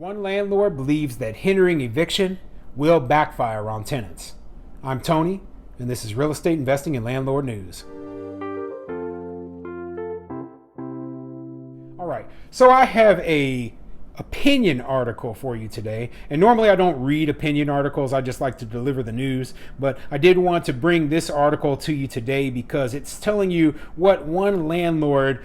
One landlord believes that hindering eviction will backfire on tenants. I'm Tony, and this is Real Estate Investing and Landlord News. All right, so I have a opinion article for you today, and normally I don't read opinion articles. I just like to deliver the news, but I did want to bring this article to you today because it's telling you what one landlord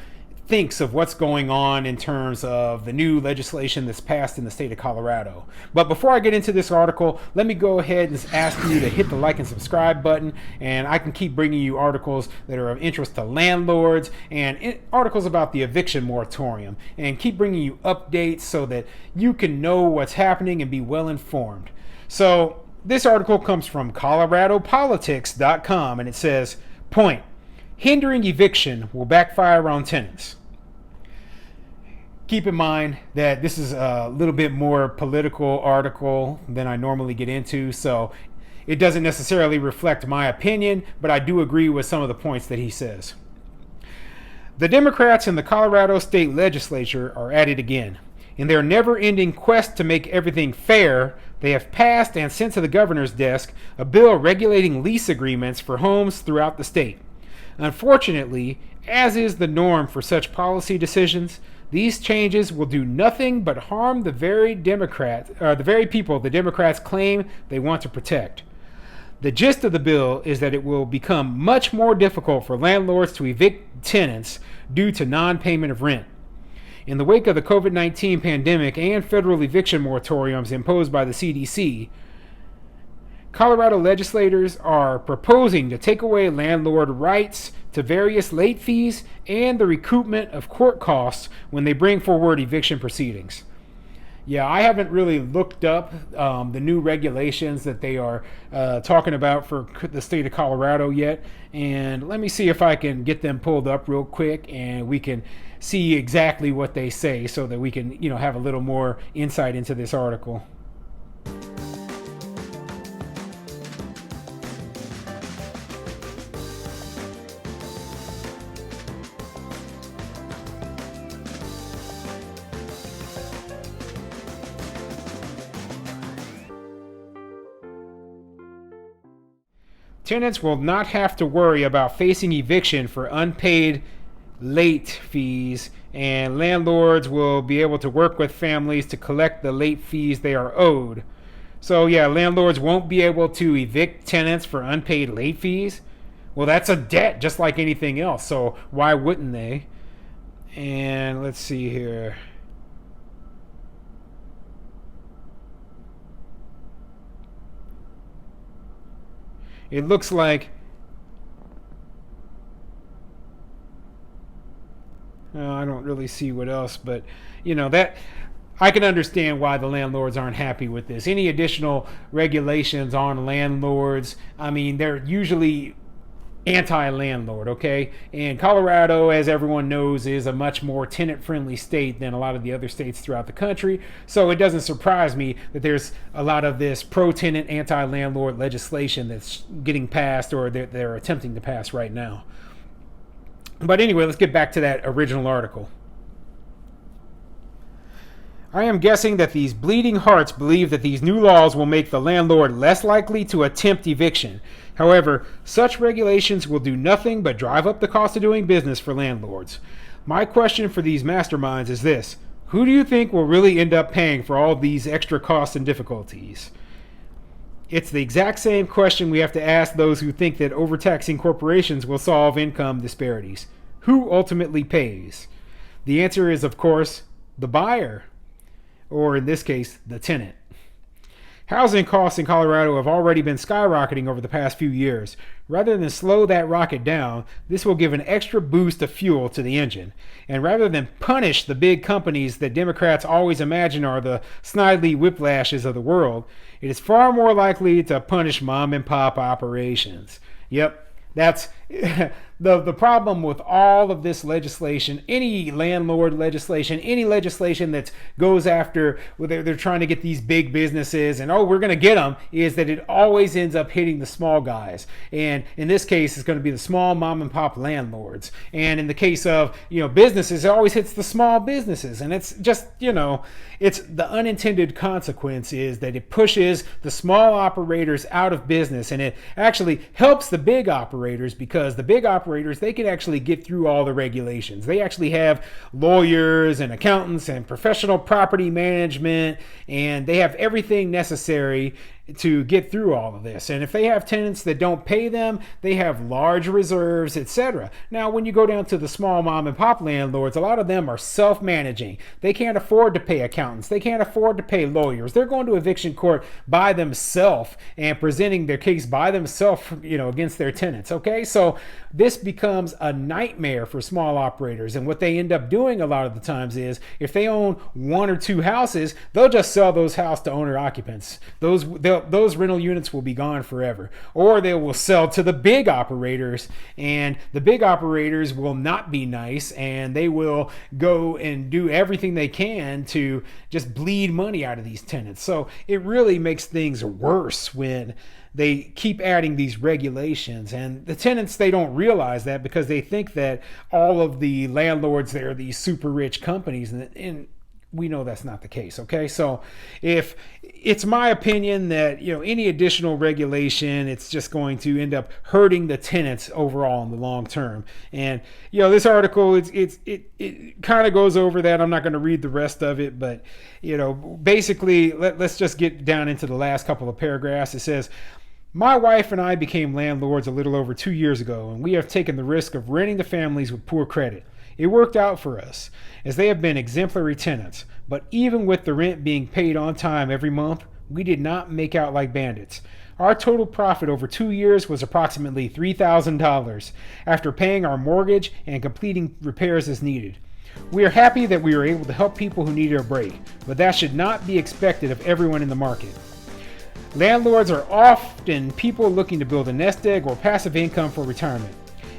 thinks of what's going on in terms of the new legislation that's passed in the state of Colorado. But before I get into this article, let me go ahead and ask you to hit the like and subscribe button, and I can keep bringing you articles that are of interest to landlords and articles about the eviction moratorium, and keep bringing you updates so that you can know what's happening and be well informed. So this article comes from coloradopolitics.com, and it says, point, hindering eviction will backfire on tenants. Keep in mind that this is a little bit more political article than I normally get into, so it doesn't necessarily reflect my opinion, but I do agree with some of the points that he says. The Democrats in the Colorado State Legislature are at it again. In their never-ending quest to make everything fair, they have passed and sent to the governor's desk a bill regulating lease agreements for homes throughout the state. Unfortunately, as is the norm for such policy decisions, these changes will do nothing but harm the very people the Democrats claim they want to protect. The gist of the bill is that it will become much more difficult for landlords to evict tenants due to non-payment of rent. In the wake of the COVID-19 pandemic and federal eviction moratoriums imposed by the CDC, Colorado legislators are proposing to take away landlord rights to various late fees and the recoupment of court costs when they bring forward eviction proceedings. Yeah, I haven't really looked up the new regulations that they are talking about for the state of Colorado yet, and let me see if I can get them pulled up real quick and we can see exactly what they say so that we can, have a little more insight into this article. Tenants will not have to worry about facing eviction for unpaid late fees, and landlords will be able to work with families to collect the late fees they are owed. So yeah, landlords won't be able to evict tenants for unpaid late fees. Well, that's a debt just like anything else, so why wouldn't they? And let's see here. It looks like I don't really see what else, but that I can understand why the landlords aren't happy with this. Any additional regulations on landlords, I mean, they're usually anti-landlord, okay? And Colorado, as everyone knows, is a much more tenant-friendly state than a lot of the other states throughout the country. So it doesn't surprise me that there's a lot of this pro-tenant, anti-landlord legislation that's getting passed or they're attempting to pass right now. But anyway, let's get back to that original article. I am guessing that these bleeding hearts believe that these new laws will make the landlord less likely to attempt eviction. However, such regulations will do nothing but drive up the cost of doing business for landlords. My question for these masterminds is this: who do you think will really end up paying for all these extra costs and difficulties? It's the exact same question we have to ask those who think that overtaxing corporations will solve income disparities. Who ultimately pays? The answer is, of course, the buyer, or in this case, the tenant. Housing costs in Colorado have already been skyrocketing over the past few years. Rather than slow that rocket down, this will give an extra boost of fuel to the engine. And rather than punish the big companies that Democrats always imagine are the snidely whiplashes of the world, it is far more likely to punish mom and pop operations. Yep, that's the problem with all of this legislation, any landlord legislation, any legislation that goes after, they're trying to get these big businesses and, oh, we're going to get them, is that it always ends up hitting the small guys. And in this case, it's going to be the small mom and pop landlords. And in the case of, businesses, it always hits the small businesses. And it's just, it's the unintended consequence is that it pushes the small operators out of business, and it actually helps the big operators, because the big operators, they can actually get through all the regulations. They actually have lawyers and accountants and professional property management, and they have everything necessary to get through all of this. And if they have tenants that don't pay them, they have large reserves, etc. Now, when you go down to the small mom and pop landlords, a lot of them are self-managing. They can't afford to pay accountants. They can't afford to pay lawyers. They're going to eviction court by themselves and presenting their case by themselves, against their tenants. Okay, so this becomes a nightmare for small operators. And what they end up doing a lot of the times is, if they own one or two houses, they'll just sell those houses to owner occupants. Those rental units will be gone forever. Or they will sell to the big operators, and the big operators will not be nice, and they will go and do everything they can to just bleed money out of these tenants. So it really makes things worse when they keep adding these regulations, and the tenants, they don't realize that, because they think that all of the landlords, they're these super rich companies, and we know that's not the case. Okay, so if it's my opinion that any additional regulation, it's just going to end up hurting the tenants overall in the long term. And this article, it kind of goes over that. I'm not going to read the rest of it, but basically let's just get down into the last couple of paragraphs. It says, "My wife and I became landlords a little over 2 years ago, and we have taken the risk of renting to families with poor credit. It worked out for us, as they have been exemplary tenants, but even with the rent being paid on time every month, we did not make out like bandits. Our total profit over 2 years was approximately $3,000 after paying our mortgage and completing repairs as needed. We are happy that we were able to help people who needed a break, but that should not be expected of everyone in the market. Landlords are often people looking to build a nest egg or passive income for retirement.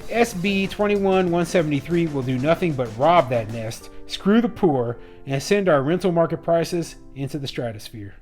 SB 21-173 will do nothing but rob that nest, screw the poor, and send our rental market prices into the stratosphere."